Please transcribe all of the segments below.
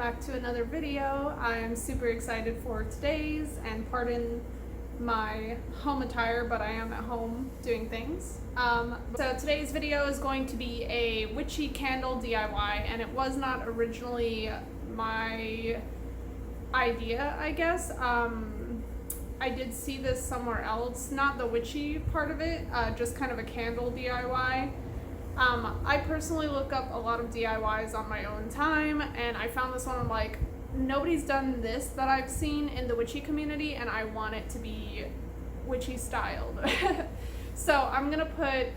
back to another video. I am super excited for today's, and pardon my home attire, but I am at home doing things. So today's video is going to be a witchy candle DIY, and it was not originally my idea, I guess. I did see this somewhere else, not the witchy part of it, just kind of a candle DIY. I personally look up a lot of DIYs on my own time, and I found this one. I'm like, nobody's done this that I've seen in the witchy community, and I want it to be witchy styled. So I'm gonna put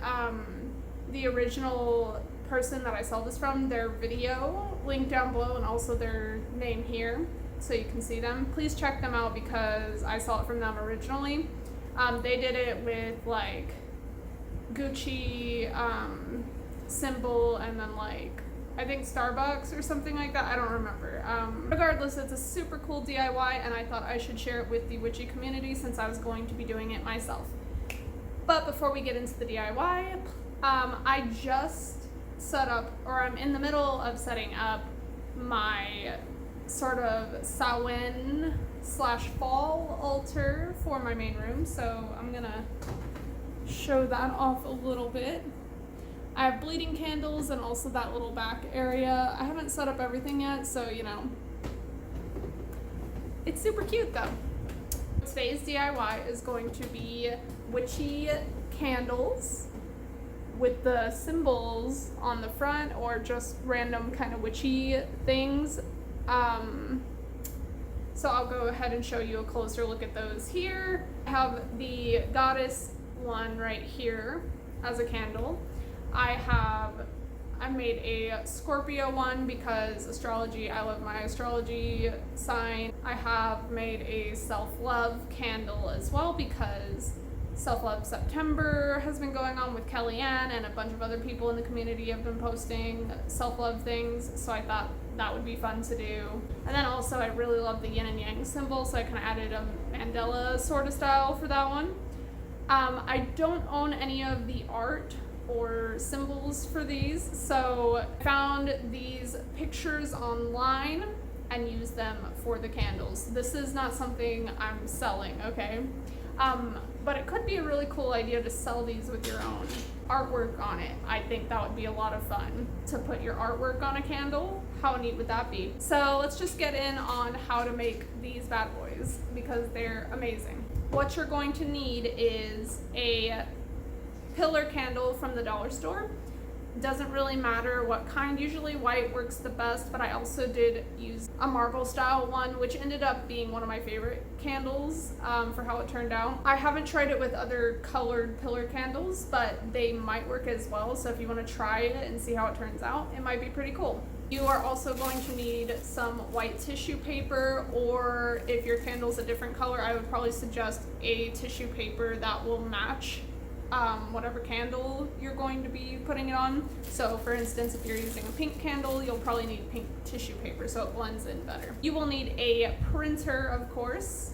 the original person that I saw this from, their video link down below, and also their name here so you can see them. Please check them out because I saw it from them originally. They did it with like Gucci symbol, and then like I think Starbucks or something like that. I don't remember. Regardless, it's a super cool DIY, and I thought I should share it with the witchy community since I was going to be doing it myself. But before we get into the DIY, I just set up, or I'm in the middle of setting up my sort of Samhain / fall altar for my main room. So I'm gonna show that off a little bit. I have bleeding candles and also that little back area. I haven't set up everything yet, so you know. It's super cute though. Today's DIY is going to be witchy candles with the symbols on the front, or just random kind of witchy things. So I'll go ahead and show you a closer look at those here. I have the goddess one right here as a candle. I made a Scorpio one because astrology, I love my astrology sign. I have made a self-love candle as well because Self-Love September has been going on with Kellyanne, and a bunch of other people in the community have been posting self-love things, so I thought that would be fun to do. And then also I really love the yin and yang symbol, so I kind of added a mandala sort of style for that one. I don't own any of the art or symbols for these, so I found these pictures online and used them for the candles. This is not something I'm selling, okay? But it could be a really cool idea to sell these with your own artwork on it. I think that would be a lot of fun to put your artwork on a candle. How neat would that be? So let's just get in on how to make these bad boys because they're amazing. What you're going to need is a pillar candle from the dollar store. Doesn't really matter what kind, usually white works the best, but I also did use a marble style one, which ended up being one of my favorite candles for how it turned out. I haven't tried it with other colored pillar candles, but they might work as well, so if you want to try it and see how it turns out, it might be pretty cool. You are also going to need some white tissue paper, or if your candle's a different color, I would probably suggest a tissue paper that will match whatever candle you're going to be putting it on. So for instance, if you're using a pink candle, you'll probably need pink tissue paper so it blends in better. You will need a printer, of course,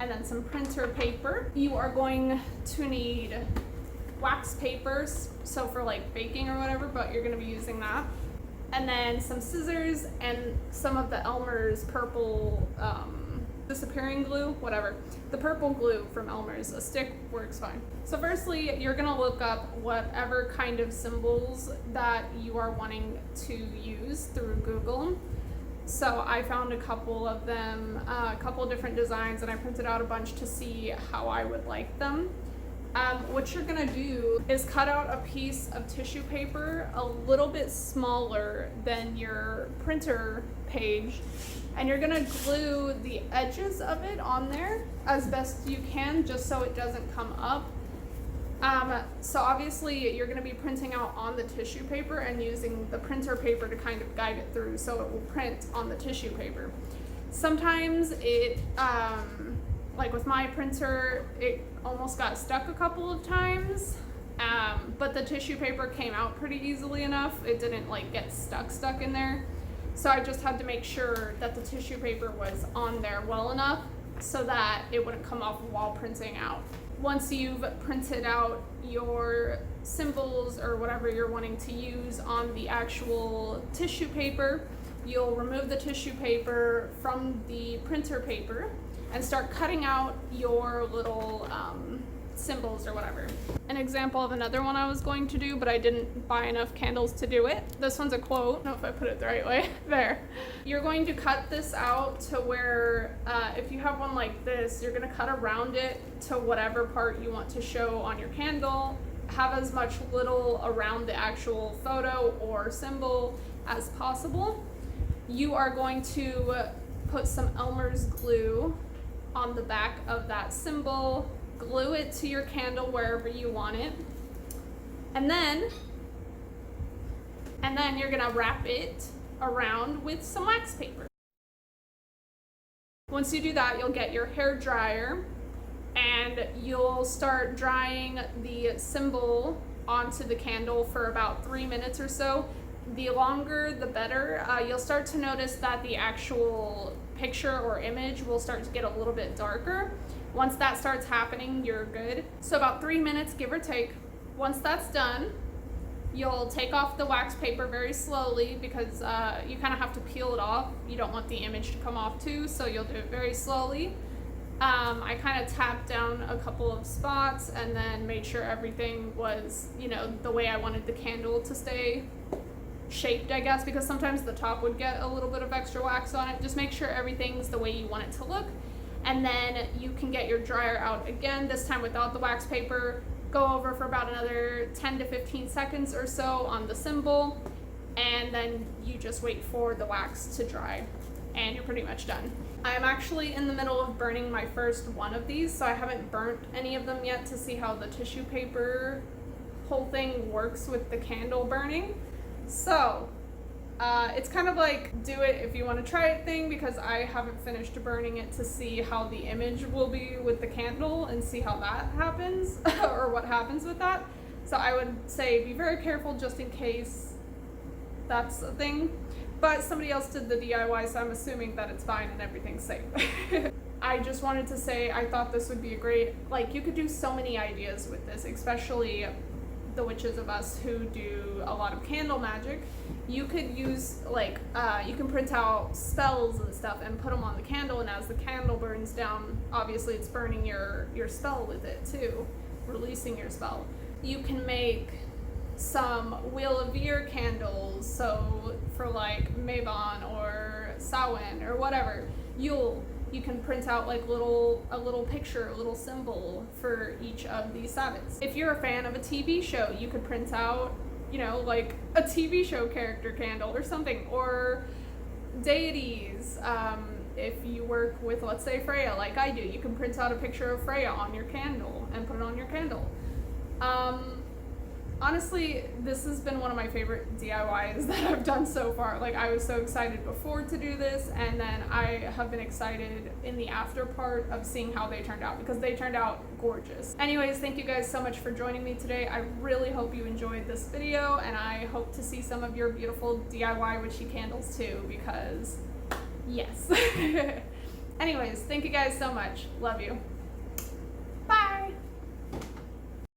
and then some printer paper. You are going to need wax papers, so for like baking or whatever, but you're going to be using that. And then some scissors and some of the Elmers purple disappearing glue, whatever. The purple glue from Elmers, a stick works fine. So firstly, you're gonna look up whatever kind of symbols that you are wanting to use through Google. So I found a couple of them, a couple different designs, and I printed out a bunch to see how I would like them. What you're gonna do is cut out a piece of tissue paper a little bit smaller than your printer page, and you're gonna glue the edges of it on there as best you can, just so it doesn't come up. So obviously you're gonna be printing out on the tissue paper and using the printer paper to kind of guide it through so it will print on the tissue paper. Sometimes it, like with my printer, it almost got stuck a couple of times, but the tissue paper came out pretty easily enough. It didn't like get stuck in there. So I just had to make sure that the tissue paper was on there well enough so that it wouldn't come off while printing out. Once you've printed out your symbols or whatever you're wanting to use on the actual tissue paper, you'll remove the tissue paper from the printer paper and start cutting out your little symbols or whatever. An example of another one I was going to do, but I didn't buy enough candles to do it. This one's a quote. I don't know if I put it the right way. There. You're going to cut this out to where, if you have one like this, you're gonna cut around it to whatever part you want to show on your candle. Have as much little around the actual photo or symbol as possible. You are going to put some Elmer's glue on the back of that symbol, glue it to your candle wherever you want it, and then you're gonna wrap it around with some wax paper. Once you do that, you'll get your hair dryer and you'll start drying the symbol onto the candle for about 3 minutes or so. The longer the better. You'll start to notice that the actual picture or image will start to get a little bit darker. Once that starts happening, you're good. So about 3 minutes, give or take. Once that's done, you'll take off the wax paper very slowly because you kind of have to peel it off. You don't want the image to come off too, so you'll do it very slowly. I kind of tapped down a couple of spots and then made sure everything was, you know, the way I wanted the candle to stay shaped, I guess, because sometimes the top would get a little bit of extra wax on it. Just make sure everything's the way you want it to look. And then you can get your dryer out again, this time without the wax paper. Go over for about another 10 to 15 seconds or so on the symbol, and then you just wait for the wax to dry, and you're pretty much done. I'm actually in the middle of burning my first one of these, so I haven't burnt any of them yet to see how the tissue paper whole thing works with the candle burning. So it's kind of like do it if you want to try it thing, because I haven't finished burning it to see how the image will be with the candle and see how that happens or what happens with that. So I would say be very careful just in case that's a thing. But somebody else did the DIY, so I'm assuming that it's fine and everything's safe. I just wanted to say I thought this would be a great, like, you could do so many ideas with this, especially the witches of us who do a lot of candle magic. You could use, like, you can print out spells and stuff and put them on the candle, and as the candle burns down, obviously it's burning your spell with it too, releasing your spell. You can make some Wheel of Year candles, so for like Mavon or Samhain or whatever, Yule, you can print out like a little picture, a little symbol for each of these Sabbats. If you're a fan of a TV show, you could print out, you know, like a TV show character candle or something, or deities. If you work with, let's say, Freya, like I do, you can print out a picture of Freya on your candle and put it on your candle. Honestly, this has been one of my favorite DIYs that I've done so far. Like, I was so excited before to do this, and then I have been excited in the after part of seeing how they turned out, because they turned out gorgeous. Anyways, thank you guys so much for joining me today. I really hope you enjoyed this video, and I hope to see some of your beautiful DIY witchy candles too, because yes. Anyways, thank you guys so much. Love you.